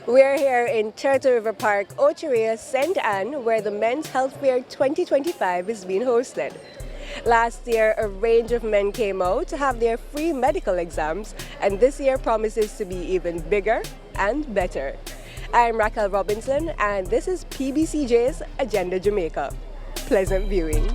We're here in Turtle River Park, Ocho, Rios, St. Anne, where the Men's Health Fair 2025 is being hosted. Last year, a range of men came out to have their free medical exams, and this year promises to be even bigger and better. I'm Raquel Robinson, and this is PBCJ's Agenda Jamaica. Pleasant viewing.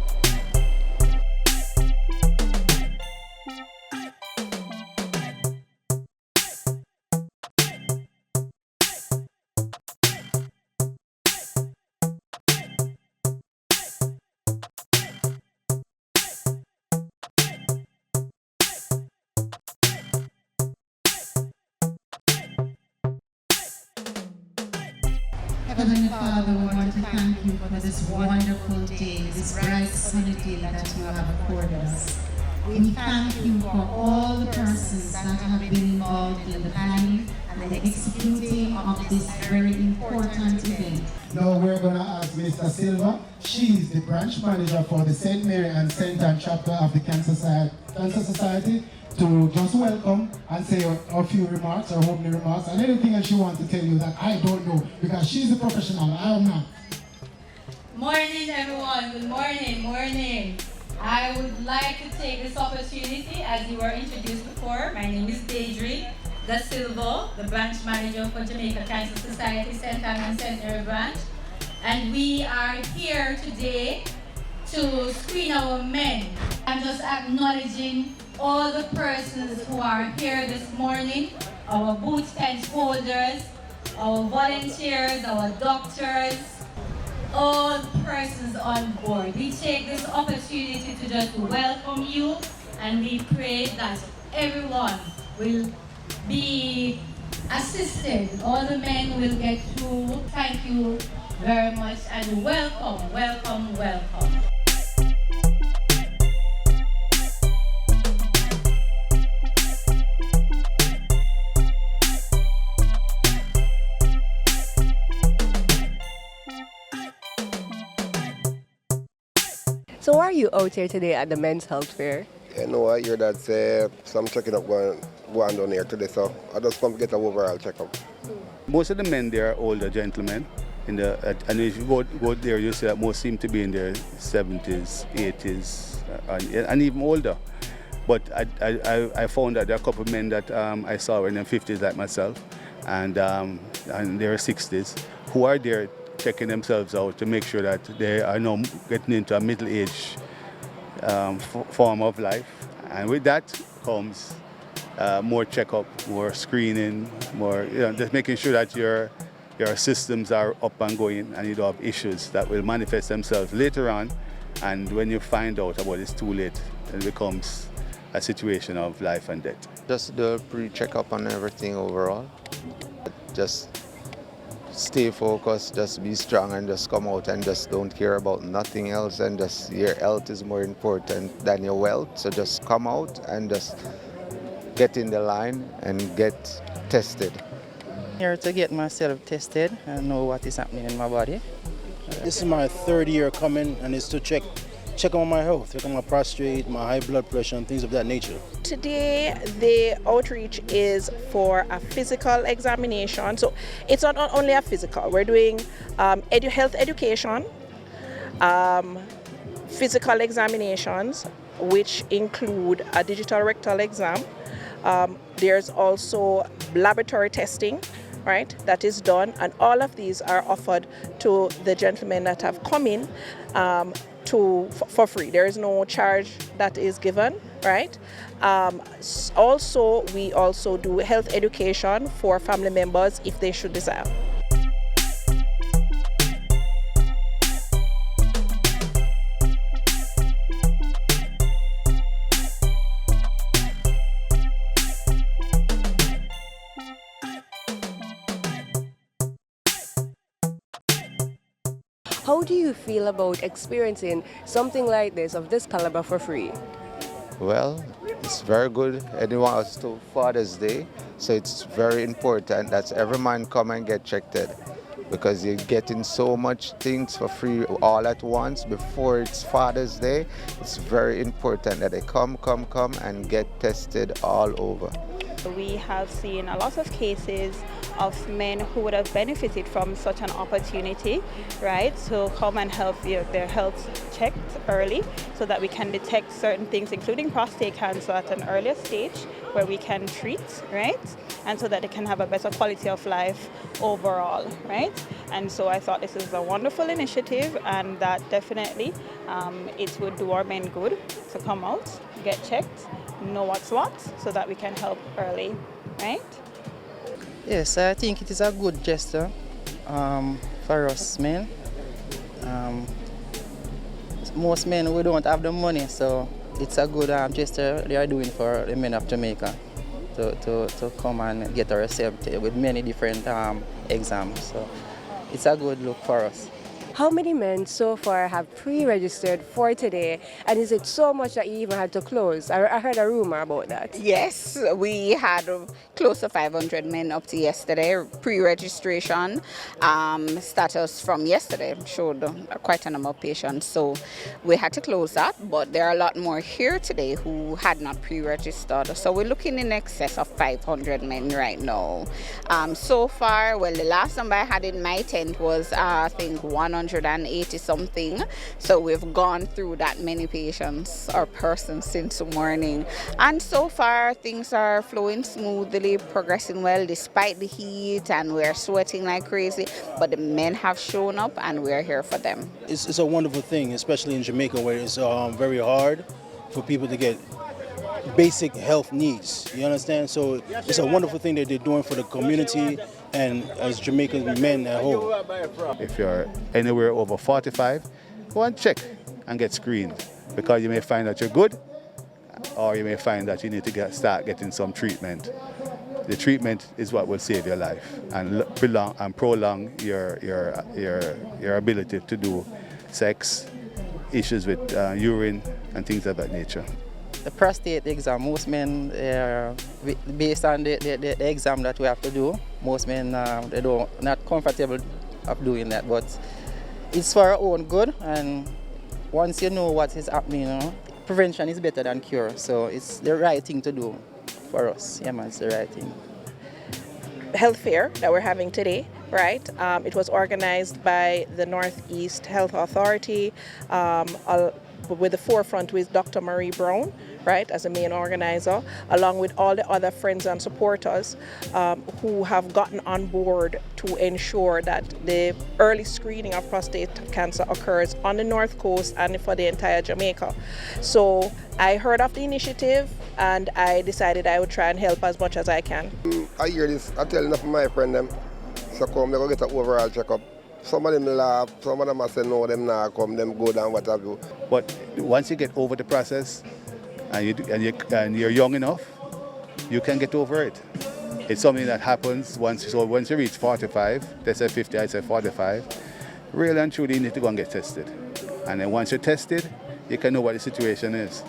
Heavenly Father, we want to thank you for this wonderful day, this bright sunny day that you have afforded us. We thank you for all the persons that have been involved in the planning and the executing of this very important event. Now we're going to ask Mr. Silva. She's the branch manager for the St. Mary and St. Anne chapter of the Cancer Society, to just welcome and say a few remarks or opening remarks and anything else she wants to tell you that I don't know, because she's a professional, I am not. Morning everyone, good morning. I would like to take this opportunity, as you were introduced before. My name is Deidre Da Silva, the branch manager for Jamaica Cancer Society St. and St. Mary branch. And we are here today to screen our men. I'm just acknowledging all the persons who are here this morning, our boot tent holders, our volunteers, our doctors, all persons on board. We take this opportunity to just welcome you, and we pray that everyone will be assisted. All the men will get through. Thank you very much, and welcome. So why are you out here today at the Men's Health Fair? You know, I hear that some checking up going down here today, so I just come to get an overall checkup. Most of the men there are older gentlemen, and if you go there, you see that most seem to be in their 70s, 80s, and even older. But I found that there are a couple of men that I saw in their 50s like myself, and their 60s, who are there checking themselves out to make sure that they are now getting into a middle-age form of life. And with that comes more checkup, more screening, more, just making sure that your systems are up and going and you don't have issues that will manifest themselves later on. And when you find out about it's too late, it becomes a situation of life and death. Just do a pre-checkup on everything overall. Just stay focused, just be strong, and just come out and just don't care about nothing else, and just your health is more important than your wealth. So just come out and just get in the line and get tested. Here to get myself tested and know what is happening in my body. This is my third year coming, and it's to check on my health, check on my prostate, my high blood pressure, and things of that nature. Today, the outreach is for a physical examination. So it's not only a physical. We're doing health education, physical examinations, which include a digital rectal exam. There's also laboratory testing, right, that is done, and all of these are offered to the gentlemen that have come in for free. There is no charge that is given, right? Also, we also do health education for family members if they should desire. How do you feel about experiencing something like this, of this caliber, for free? Well, it's very good. Anyone else to Father's Day, so it's very important that every man come and get checked, because you're getting so much things for free all at once before it's Father's Day. It's very important that they come and get tested all over. We have seen a lot of cases of men who would have benefited from such an opportunity, right, to come and help their health checked early so that we can detect certain things, including prostate cancer at an earlier stage where we can treat, right, and so that they can have a better quality of life overall, right? And so I thought this is a wonderful initiative, and that definitely it would do our men good to come out, get checked, know what's what, so that we can help early, right? Yes, I think it is a good gesture for us men. Most men, we don't have the money, so it's a good gesture they are doing for the men of Jamaica to come and get ourselves with many different exams. So it's a good look for us. How many men so far have pre-registered for today, and is it so much that you even had to close? I heard a rumor about that. Yes, we had close to 500 men up to yesterday. Pre-registration status from yesterday showed quite a number of patients, so we had to close that, but there are a lot more here today who had not pre-registered. So we're looking in excess of 500 men right now. So far, well, the last number I had in my tent was I think 180 something. So we've gone through that many patients or persons since morning. And so far things are flowing smoothly, progressing well despite the heat, and we're sweating like crazy. But the men have shown up and we're here for them. It's a wonderful thing, especially in Jamaica where it's very hard for people to get basic health needs. You understand? So it's a wonderful thing that they're doing for the community and as Jamaican men at home. If you're anywhere over 45, go and check and get screened, because you may find that you're good, or you may find that you need to start getting some treatment. The treatment is what will save your life and prolong your ability to do sex, issues with urine and things of that nature. The prostate exam, most men, based on the exam that we have to do, most men they not comfortable of doing that, but it's for our own good, and once you know what is happening, prevention is better than cure, so it's the right thing to do for us. Yeah, man, it's the right thing. Health fair that we're having today, right? It was organized by the Northeast Health Authority with the forefront with Dr. Marie Brown, right, as a main organizer, along with all the other friends and supporters who have gotten on board to ensure that the early screening of prostate cancer occurs on the North Coast and for the entire Jamaica. So I heard of the initiative and I decided I would try and help as much as I can. I hear this, I tell enough of my friends them, so come, they go get an overall checkup. Some of them laugh, some of them I say no, them not come, them good and what have you. But once you get over the process and you're young enough, you can get over it. It's something that happens once you reach 45, they say 50, I say 45, really and truly you need to go and get tested. And then once you're tested, you can know what the situation is.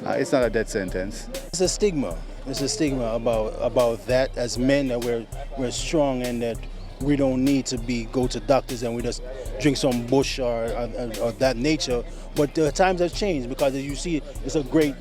It's not a death sentence. It's a stigma. It's a stigma about that as men, that we're strong and that we don't need to go to doctors and we just drink some bush or that nature. But the times have changed, because as you see, it's a great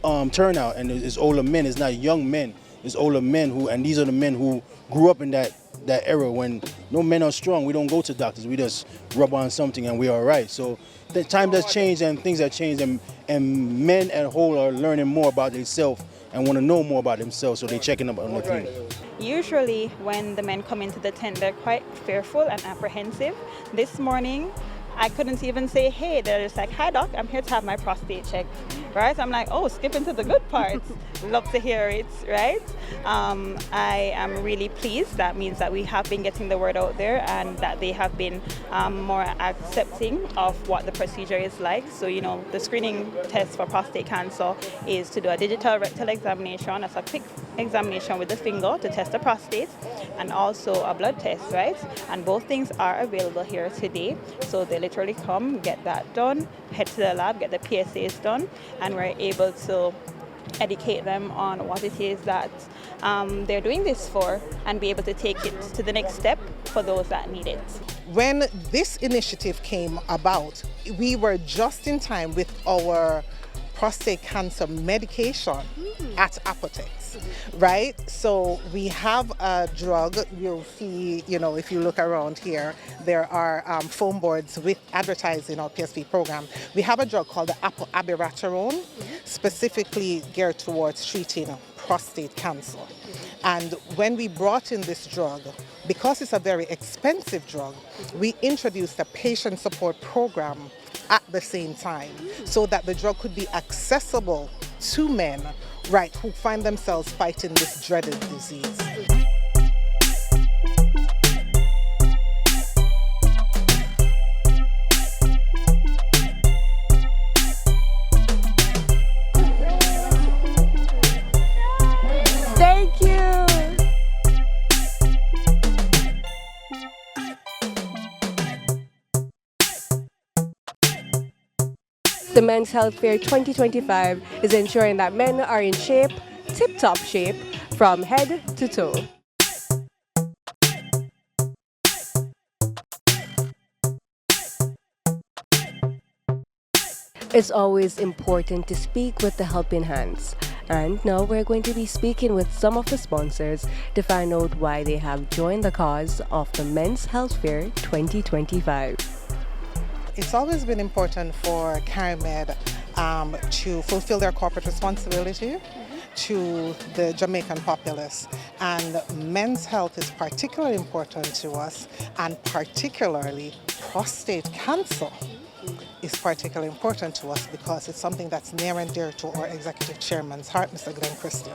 turnout, and it's older men. It's not young men. It's older men and these are the men who grew up in that era when no men are strong. We don't go to doctors. We just rub on something and we're all right. So the time has changed and things have changed, and men at whole are learning more about themselves and want to know more about themselves, so they're checking up on the thing. Usually when the men come into the tent, they're quite fearful and apprehensive. This morning, I couldn't even say, hey, they're just like, hi doc, I'm here to have my prostate checked, right? I'm like, oh, skip into the good parts. Love to hear it, right? I am really pleased. That means that we have been getting the word out there and that they have been more accepting of what the procedure is like. So, you know, the screening test for prostate cancer is to do a digital rectal examination. That's a quick examination with the finger to test the prostate, and also a blood test, right? And both things are available here today. So they literally come, get that done, head to the lab, get the PSAs done, and we're able to educate them on what it is that they're doing this for, and be able to take it to the next step for those that need it. When this initiative came about, we were just in time with our prostate cancer medication at apotheques, right? So we have a drug. You'll see, if you look around here, there are foam boards with advertising our PSP program. We have a drug called the abiraterone, specifically geared towards treating prostate cancer. And when we brought in this drug, because it's a very expensive drug, we introduced a patient support program at the same time so that the drug could be accessible to men, right, who find themselves fighting this dreaded disease. Thank you. The Men's Health Fair 2025 is ensuring that men are in shape, tip-top shape, from head to toe. It's always important to speak with the helping hands. And now we're going to be speaking with some of the sponsors to find out why they have joined the cause of the Men's Health Fair 2025. It's always been important for CariMed to fulfill their corporate responsibility to the Jamaican populace, and men's health is particularly important to us, and particularly prostate cancer is particularly important to us because it's something that's near and dear to our executive chairman's heart, Mr. Glenn Christian,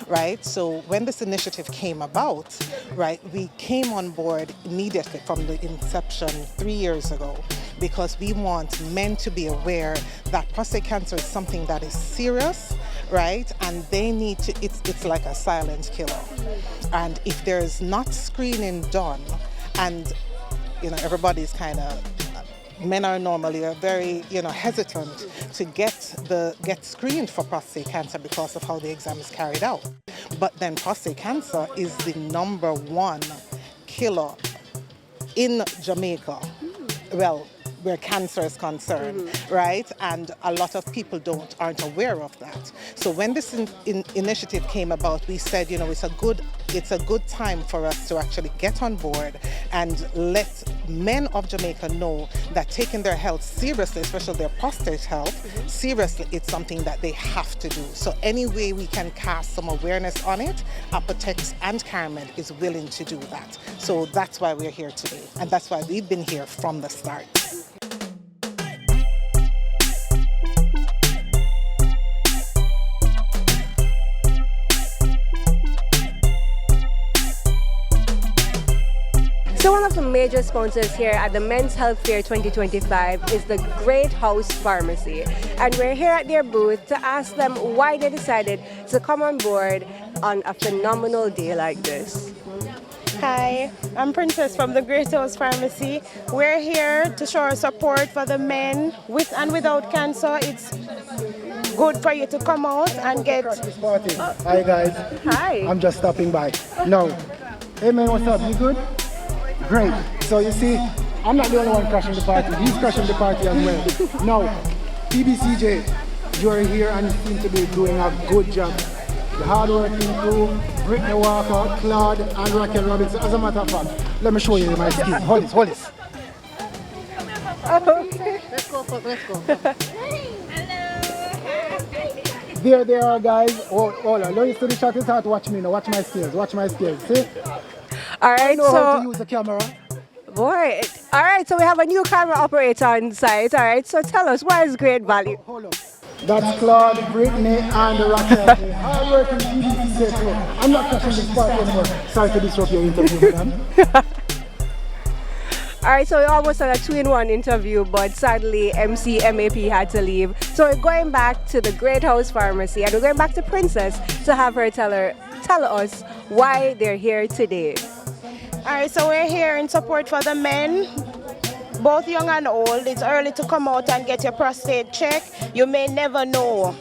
right? So when this initiative came about, right, we came on board immediately from the inception 3 years ago because we want men to be aware that prostate cancer is something that is serious, right? And they need to, it's like a silent killer. And if there's not screening done, and everybody's kind of, men are normally very, hesitant to get screened for prostate cancer because of how the exam is carried out. But then prostate cancer is the #1 killer in Jamaica. Well, where cancer is concerned, right? And a lot of people aren't aware of that. So when this initiative came about, we said, it's a good time for us to actually get on board and let men of Jamaica know that taking their health seriously, especially their prostate health, seriously, it's something that they have to do. So any way we can cast some awareness on it, apotheques and CariMed is willing to do that. So that's why we're here today, and that's why we've been here from the start. So one of the major sponsors here at the Men's Health Fair 2025 is the Great House Pharmacy. And we're here at their booth to ask them why they decided to come on board on a phenomenal day like this. Hi, I'm Princess from the Great House Pharmacy. We're here to show our support for the men with and without cancer. It's good for you to come out and get... Hi guys. Hi. I'm just stopping by. No. Hey man, what's up? You good? Great. So you see, I'm not the only one crashing the party. He's crashing the party as well. Now, PBCJ, you're here and you seem to be doing a good job. The hard-working crew, Brittany Walker, Claude, and Raquel Robinson. As a matter of fact, let me show you my skills. Hold this. Okay. Let's go. There they are, guys. Hold on. Don't you see the shot? It's hard to watch me now. Watch my skills. See? All right, I know how to use the camera. Boy, all right, so we have a new camera operator on site. All right, so tell us, what is great value? Hold up. That's Claude, Brittany, and Raquel. Hard working PBCJ crew. I'm not catching this part anymore. Sorry to disrupt your interview, madam. All right, so we almost had a 2-in-1 interview, but sadly MC MAP had to leave. So we're going back to the Great House Pharmacy, and we're going back to Princess to have her tell us why they're here today. All right, so we're here in support for the men, both young and old. It's early to come out and get your prostate checked. You may never know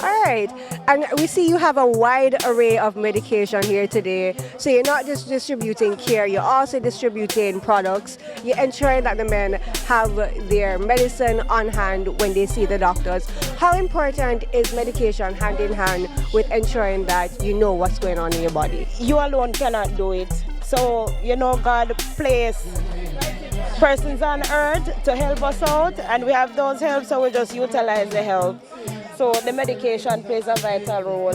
All right, and we see you have a wide array of medication here today. So you're not just distributing care, you're also distributing products. You're ensuring that the men have their medicine on hand when they see the doctors. How important is medication hand in hand with ensuring that you know what's going on in your body? You alone cannot do it. So, God placed persons on earth to help us out, and we have those help, so we just utilize the help. So the medication plays a vital role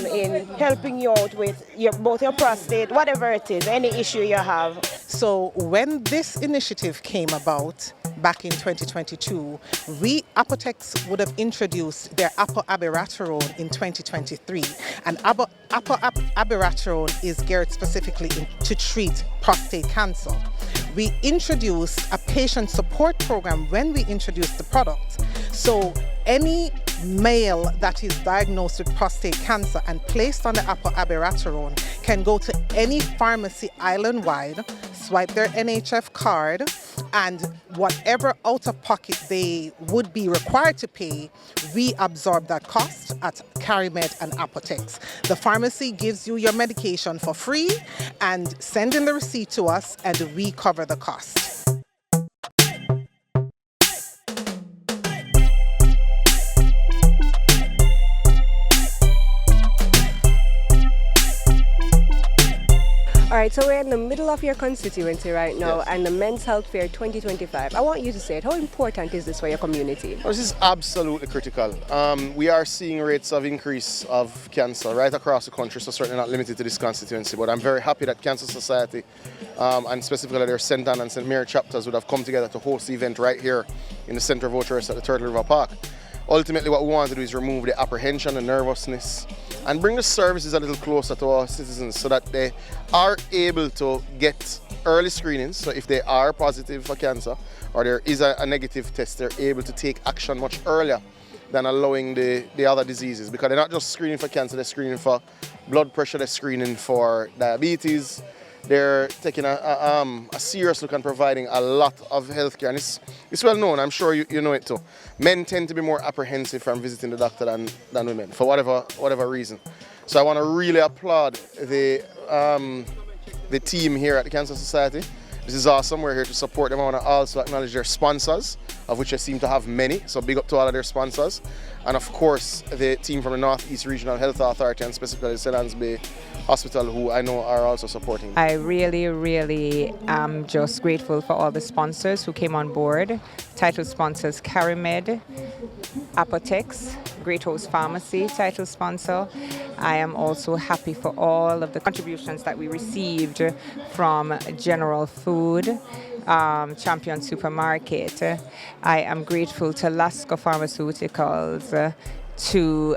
in helping you out with both your prostate, whatever it is, any issue you have. So when this initiative came about back in 2022, we, Apotex, would have introduced their abiraterone in 2023. And abiraterone is geared specifically to treat prostate cancer. We introduced a patient support program when we introduced the product. So any male that is diagnosed with prostate cancer and placed on the abiraterone can go to any pharmacy island-wide, swipe their NHF card, and whatever out-of-pocket they would be required to pay, we absorb that cost at CariMed and Apotex. The pharmacy gives you your medication for free and send in the receipt to us, and we cover the cost. All right, so we're in the middle of your constituency right now, Yes. and the Men's Health Fair 2025. I want you to say it. How important is this for your community? This is absolutely critical. We are seeing rates of increase of cancer right across the country, so certainly not limited to this constituency. But I'm very happy that Cancer Society, and specifically their St. Anne and St. Mary chapters, would have come together to host the event right here in the center of Ocho at the Turtle River Park. Ultimately, what we want to do is remove the apprehension and nervousness and bring the services a little closer to our citizens so that they are able to get early screenings. So if they are positive for cancer or there is a negative test, they're able to take action much earlier than allowing the other diseases, because they're not just screening for cancer, they're screening for blood pressure, they're screening for diabetes. They're taking a serious look and providing a lot of healthcare, and it's well known. I'm sure you know it too. Men tend to be more apprehensive from visiting the doctor than women, for whatever reason. So I want to really applaud the team here at the Cancer Society. This is awesome. We're here to support them. I want to also acknowledge their sponsors, of which I seem to have many. So big up to all of their sponsors. And of course, the team from the Northeast Regional Health Authority and specifically St. Anne's Bay Hospital, who I know are also supporting. I really am just grateful for all the sponsors who came on board. Title sponsors CariMed, Apotex, Great Host Pharmacy, title sponsor. I am also happy for all of the contributions that we received from General Food, Champion Supermarket. I am grateful to Lasco Pharmaceuticals, to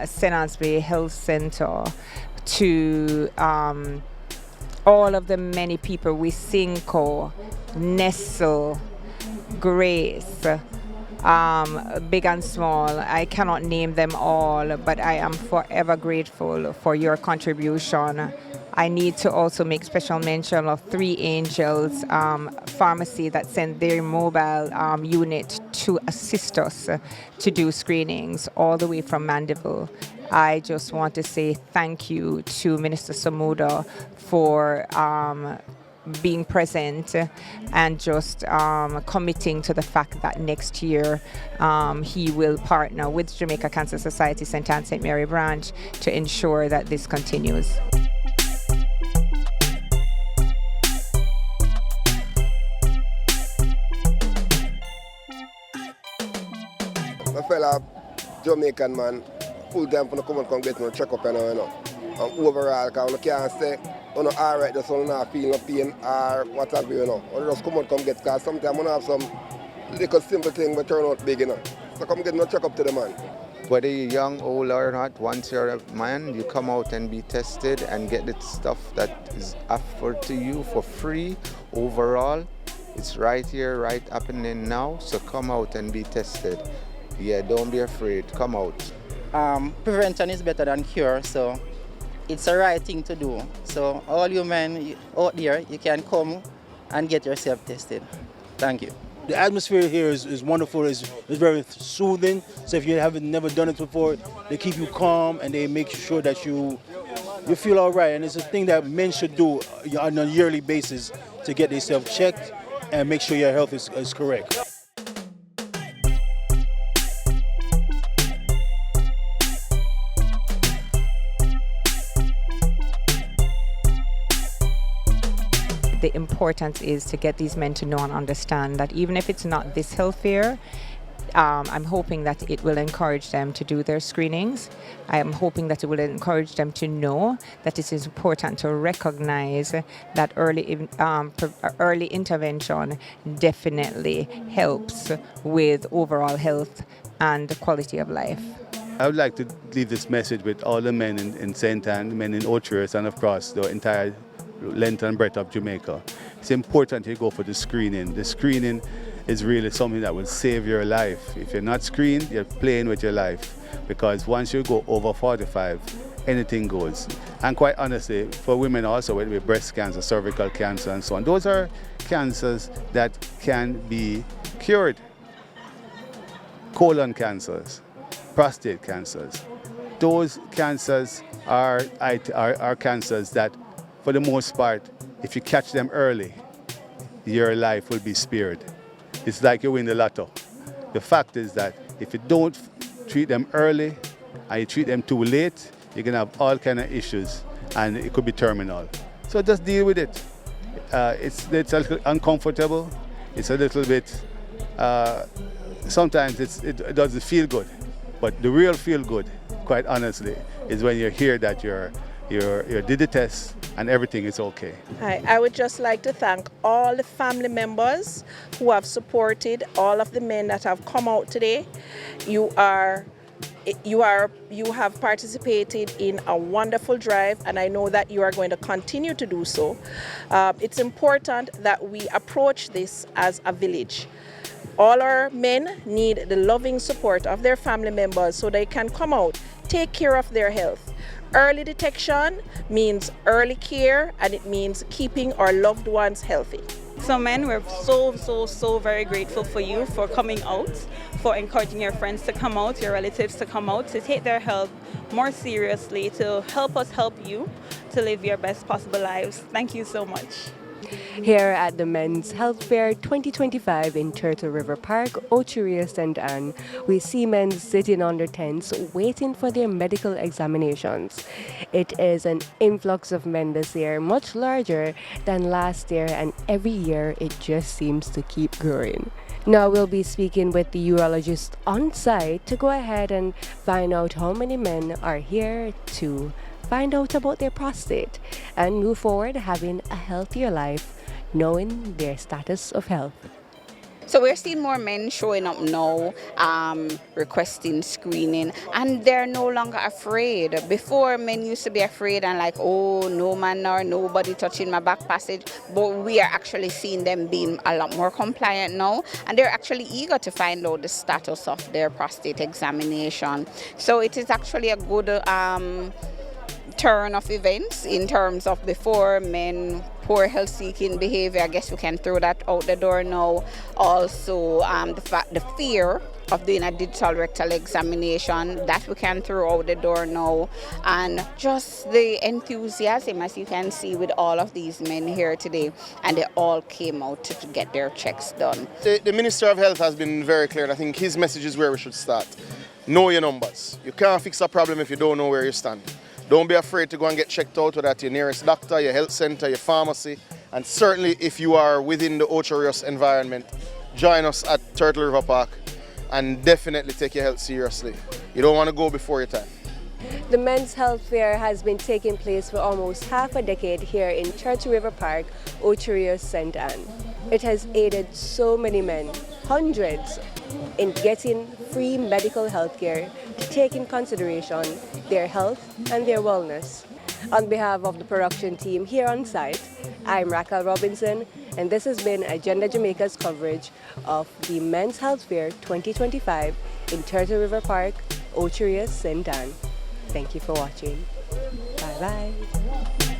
St. Anne's Bay Health Center, to all of the many people, Wisinco, Nestle, Grace, big and small. I cannot name them all, but I am forever grateful for your contribution. I need to also make special mention of Three Angels Pharmacy that sent their mobile unit to assist us to do screenings all the way from Mandeville. I just want to say thank you to Minister Samuda for being present and just committing to the fact that next year he will partner with Jamaica Cancer Society St. Anne St. Mary branch to ensure that this continues. My fellow Jamaican man, full time for come and come get no check up and and overall, because you can't say you're not alright, just you not feel no pain or what have you, You just come and come get, because sometimes you have some little simple thing but turn out big, So come get no check up to the man. Whether you're young, old or not, once you're a man, you come out and be tested and get the stuff that is offered to you for free overall. It's right here, right happening now, so come out and be tested. Yeah, don't be afraid, come out. Prevention is better than cure, so it's the right thing to do. So all you men out there, you can come and get yourself tested. Thank you. The atmosphere here is wonderful. It's very soothing. So if you haven't never done it before, they keep you calm and they make sure that you feel all right. And it's a thing that men should do on a yearly basis to get themselves checked and make sure your health is correct. The importance is to get these men to know and understand that even if it's not this health fair, I'm hoping that it will encourage them to do their screenings. I am hoping that it will encourage them to know that it is important to recognize that early intervention definitely helps with overall health and quality of life. I would like to leave this message with all the men in St. Ann, men in Ocho, and across the entire length and breadth of Jamaica. It's important you go for the screening. The screening is really something that will save your life. If you're not screened, you're playing with your life, because once you go over 45, anything goes. And quite honestly, for women also, with breast cancer, cervical cancer and so on, those are cancers that can be cured. Colon cancers, prostate cancers. Those cancers are cancers that, for the most part, if you catch them early, your life will be spared. It's like you win the lotto. The fact is that if you don't treat them early and you treat them too late, you're going to have all kinds of issues and it could be terminal. So just deal with it. It's a little uncomfortable. It's a little bit, sometimes it doesn't feel good. But the real feel good, quite honestly, is when you hear that you did the test and everything is okay. I would just like to thank all the family members who have supported all of the men that have come out today. You have participated in a wonderful drive, and I know that you are going to continue to do so. It's important that we approach this as a village. All our men need the loving support of their family members so they can come out, take care of their health. Early detection means early care, and it means keeping our loved ones healthy. So men, we're so very grateful for you for coming out, for encouraging your friends to come out, your relatives to come out, to take their health more seriously, to help us help you to live your best possible lives. Thank you so much. Here at the Men's Health Fair 2025 in Turtle River Park, Ocho, Rios, St. Ann, we see men sitting on their tents waiting for their medical examinations. It is an influx of men this year, much larger than last year, and every year it just seems to keep growing. Now we'll be speaking with the urologist on site to go ahead and find out how many men are here to find out about their prostate and move forward having a healthier life, knowing their status of health. So we're seeing more men showing up now, requesting screening, and they're no longer afraid. Before, men used to be afraid and like, oh, no man or nobody touching my back passage, but we are actually seeing them being a lot more compliant now, and they're actually eager to find out the status of their prostate examination. So it is actually a good turn of events in terms of before men poor health seeking behavior. I guess we can throw that out the door now. Also the fear of doing a digital rectal examination, that we can throw out the door now, and just the enthusiasm, as you can see with all of these men here today, and they all came out to get their checks done. The Minister of Health has been very clear, and I think his message is where we should start. Know your numbers. You can't fix a problem if you don't know where you stand. Don't be afraid to go and get checked out, whether at your nearest doctor, your health center, your pharmacy, and certainly if you are within the Ocho Rios environment, join us at Turtle River Park and definitely take your health seriously. You don't want to go before your time. The Men's Health Fair has been taking place for almost half a decade here in Turtle River Park, Ocho Rios, St. Ann. It has aided so many men, hundreds, in getting free medical health care to take in consideration their health and their wellness. On behalf of the production team here on site, I'm Raquel Robinson, and this has been Agenda Jamaica's coverage of the Men's Health Fair 2025 in Turtle River Park, Ocho Rios, St. Ann. Thank you for watching. Bye-bye.